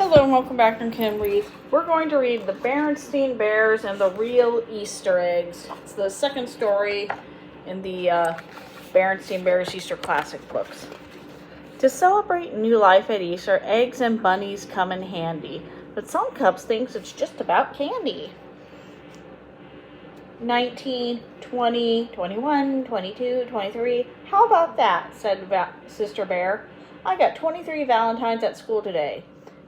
Hello and welcome back to Kim Reads. We're going to read the Bearenstain Bears and the Real Easter Eggs. It's the second story in the Bearenstain Bears Easter Classic books. To celebrate new life at Easter, eggs and bunnies come in handy. But some cubs think it's just about candy. 19, 20, 21, 22, 23. How about that? Said Sister Bear. I got 23 Valentines at school today.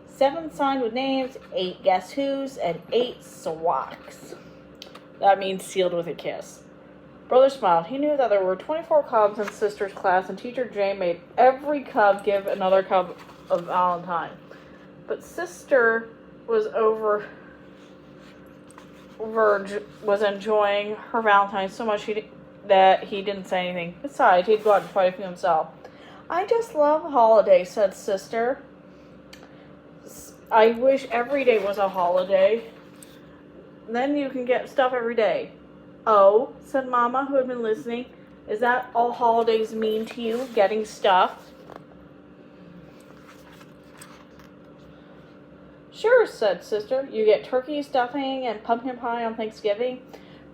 7 signed with names, 8 guess who's, and 8 swacks. That means sealed with a kiss. Brother smiled. He knew that there were 24 cubs in Sister's class, and Teacher Jane made every cub give another cub a Valentine. But Sister was enjoying her Valentine so much that he didn't say anything. Besides, he'd go out and fight a few himself. I just love holidays, said Sister. I wish every day was a holiday. Then you can get stuff every day. Oh, said Mama, who had been listening. Is that all holidays mean to you, getting stuff? Sure, said Sister. You get turkey stuffing and pumpkin pie on Thanksgiving,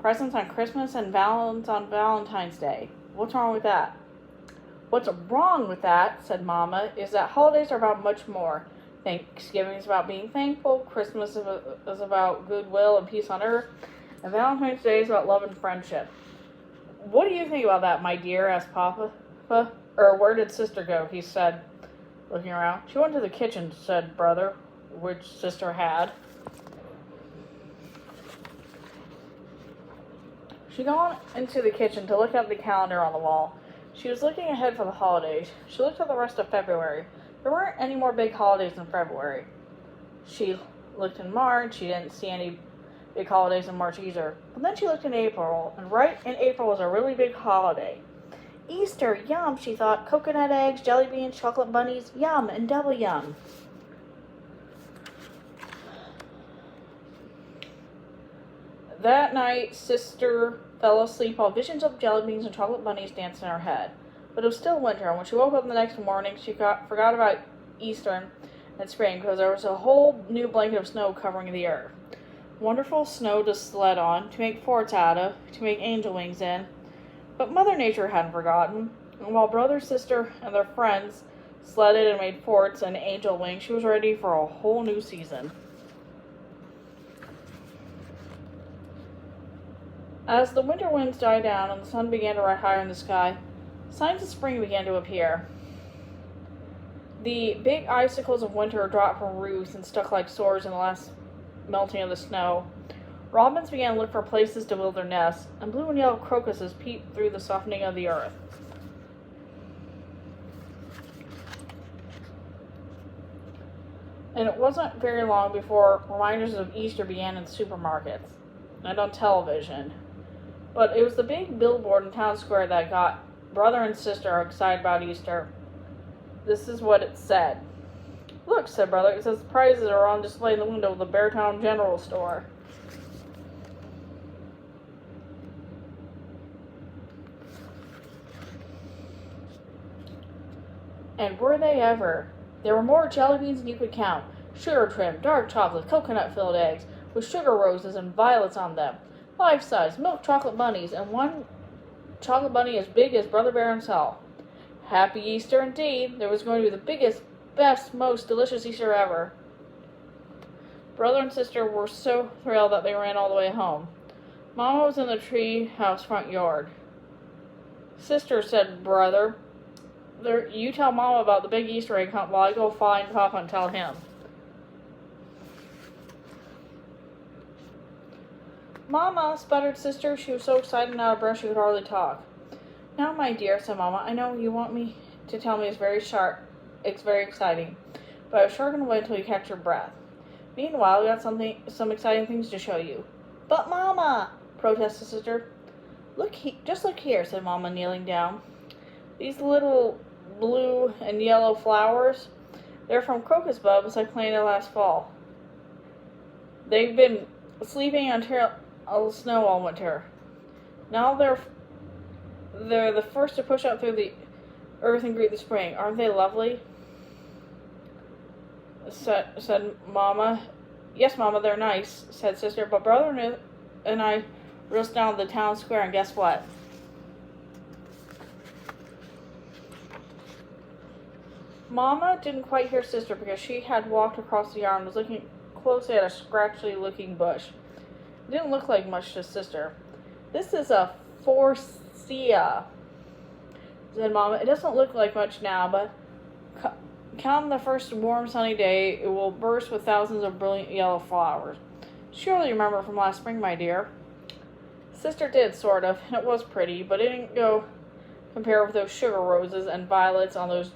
presents on Christmas, and valentines on Valentine's Day. What's wrong with that? What's wrong with that, said Mama, is that holidays are about much more. Thanksgiving is about being thankful, Christmas is about goodwill and peace on earth, and Valentine's Day is about love and friendship. What do you think about that, my dear? Asked Papa. Or where did Sister go? He said, looking around. She went to the kitchen, said Brother, which Sister had. She gone into the kitchen to look at the calendar on the wall. She was looking ahead for the holidays. She looked at the rest of February. There weren't any more big holidays in February. She looked in March. She didn't see any big holidays in March either. But then she looked in April, and right in April was a really big holiday. Easter, yum, she thought. Coconut eggs, jelly beans, chocolate bunnies, yum, and double yum. That night, Sister fell asleep while visions of jelly beans and chocolate bunnies danced in her head. But it was still winter, and when she woke up the next morning, she forgot about Easter and spring because there was a whole new blanket of snow covering the earth. Wonderful snow to sled on, to make forts out of, to make angel wings in. But Mother Nature hadn't forgotten, and while Brother, Sister, and their friends sledded and made forts and angel wings, she was ready for a whole new season. As the winter winds died down and the sun began to rise higher in the sky, signs of spring began to appear. The big icicles of winter dropped from roofs and stuck like sores in the last melting of the snow. Robins began to look for places to build their nests, and blue and yellow crocuses peeped through the softening of the earth. And it wasn't very long before reminders of Easter began in supermarkets and on television. But it was the big billboard in town square that got Brother and Sister excited about Easter. This is what it said. Look, said Brother, it says prizes are on display in the window of the Beartown General Store. And were they ever? There were more jelly beans than you could count. Sugar trim, dark chocolate, coconut-filled eggs, with sugar roses and violets on them. Life-size milk chocolate bunnies, and one chocolate bunny as big as Brother Bear himself. Happy Easter indeed. There was going to be the biggest, best, most delicious Easter ever. Brother and Sister were so thrilled that they ran all the way home. Mama was in the tree house front yard. Sister, said Brother, you tell Mama about the big Easter egg hunt while I go find Papa and tell him. Mama, sputtered Sister. She was so excited and out of breath she could hardly talk. Now, my dear, said Mama, I know you want me to tell me it's very exciting, but I'm sure going to wait until you catch your breath. Meanwhile, we got some exciting things to show you. But Mama, protested Sister. Just look here, said Mama, kneeling down. These little blue and yellow flowers, they're from crocus bulbs I planted last fall. They've been sleeping until snow all winter. Now they're the first to push out through the earth and greet the spring. Aren't they lovely? said Mama. Yes, Mama, they're nice, said Sister, but Brother and I raced down the town square, and guess what? Mama didn't quite hear Sister because she had walked across the yard and was looking closely at a scratchy-looking bush. It didn't look like much to Sister. This is a forsythia, said Mama. It doesn't look like much now, but come the first warm sunny day, it will burst with thousands of brilliant yellow flowers. Surely you remember from last spring, my dear. Sister did, sort of, and it was pretty, but it didn't go compare with those sugar roses and violets on those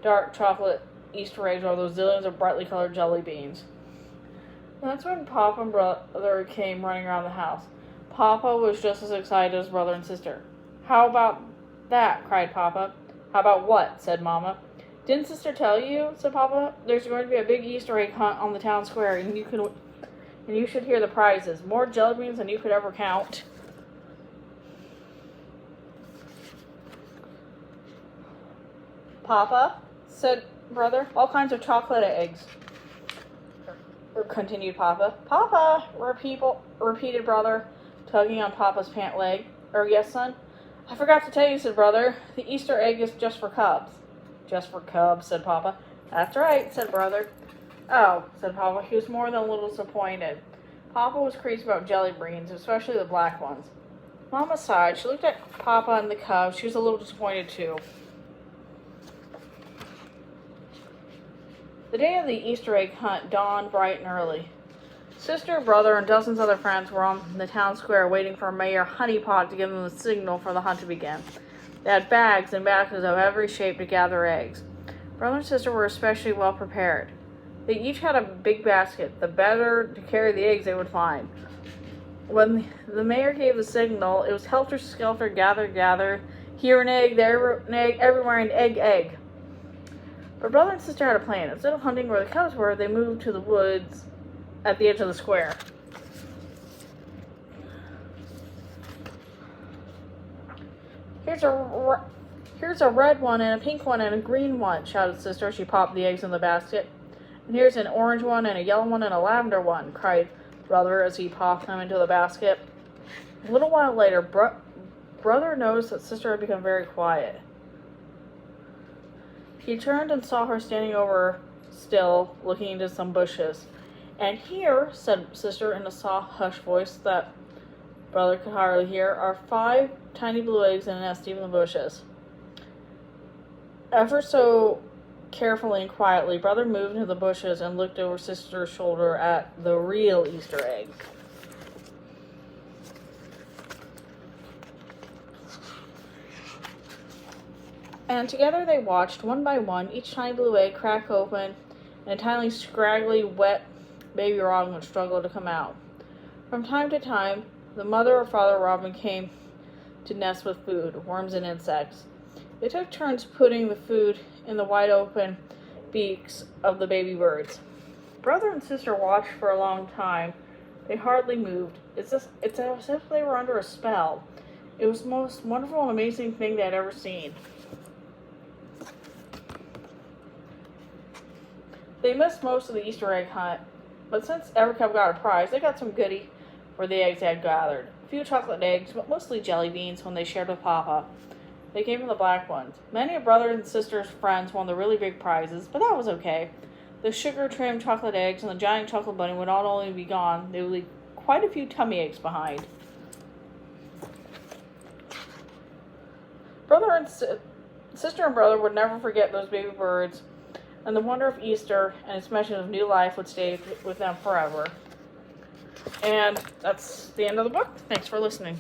dark chocolate Easter eggs or those zillions of brightly colored jelly beans. That's when Papa and Brother came running around the house. Papa was just as excited as Brother and Sister. How about that? Cried Papa. How about what? Said Mama. Didn't Sister tell you? Said Papa. There's going to be a big Easter egg hunt on the town square, and you should hear the prizes. More jelly beans than you could ever count. Papa, said Brother, all kinds of chocolate eggs. Continued Papa. Papa, repeated Brother, tugging on Papa's pant leg. Yes, son? I forgot to tell you, said Brother. The Easter egg is just for cubs. Just for cubs, said Papa. That's right, said Brother. Oh, said Papa. He was more than a little disappointed. Papa was crazy about jelly beans, especially the black ones. Mama sighed. She looked at Papa and the cubs. She was a little disappointed, too. The day of the Easter egg hunt dawned bright and early. Sister, Brother, and dozens of other friends were on the town square waiting for Mayor Honeypot to give them the signal for the hunt to begin. They had bags and baskets of every shape to gather eggs. Brother and Sister were especially well prepared. They each had a big basket, the better to carry the eggs they would find. When the mayor gave the signal, it was helter-skelter, gather, here an egg, there an egg, everywhere an egg. But Brother and Sister had a plan. Instead of hunting where the cubs were, they moved to the woods at the edge of the square. Here's a red one and a pink one and a green one, shouted Sister as she popped the eggs in the basket. And here's an orange one and a yellow one and a lavender one, cried Brother as he popped them into the basket. A little while later, Brother noticed that Sister had become very quiet. He turned and saw her standing over still, looking into some bushes. And here, said Sister in a soft, hushed voice that Brother could hardly hear, are 5 tiny blue eggs in a nest deep in the bushes. Ever so carefully and quietly, Brother moved into the bushes and looked over Sister's shoulder at the real Easter egg. And together they watched, one by one, each tiny blue egg crack open, and a tiny, scraggly, wet baby robin would struggle to come out. From time to time, the mother or father robin came to nest with food, worms and insects. They took turns putting the food in the wide-open beaks of the baby birds. Brother and Sister watched for a long time. They hardly moved. It's as if they were under a spell. It was the most wonderful and amazing thing they had ever seen. They missed most of the Easter egg hunt, but since every cub got a prize, they got some goodie for the eggs they had gathered. A few chocolate eggs, but mostly jelly beans when they shared with Papa. They came from the black ones. Many of Brother and Sister's friends won the really big prizes, but that was okay. The sugar-trimmed chocolate eggs and the giant chocolate bunny would not only be gone, they would leave quite a few tummy aches behind. Sister and Brother would never forget those baby birds, and the wonder of Easter and its message of new life would stay with them forever. And that's the end of the book. Thanks for listening.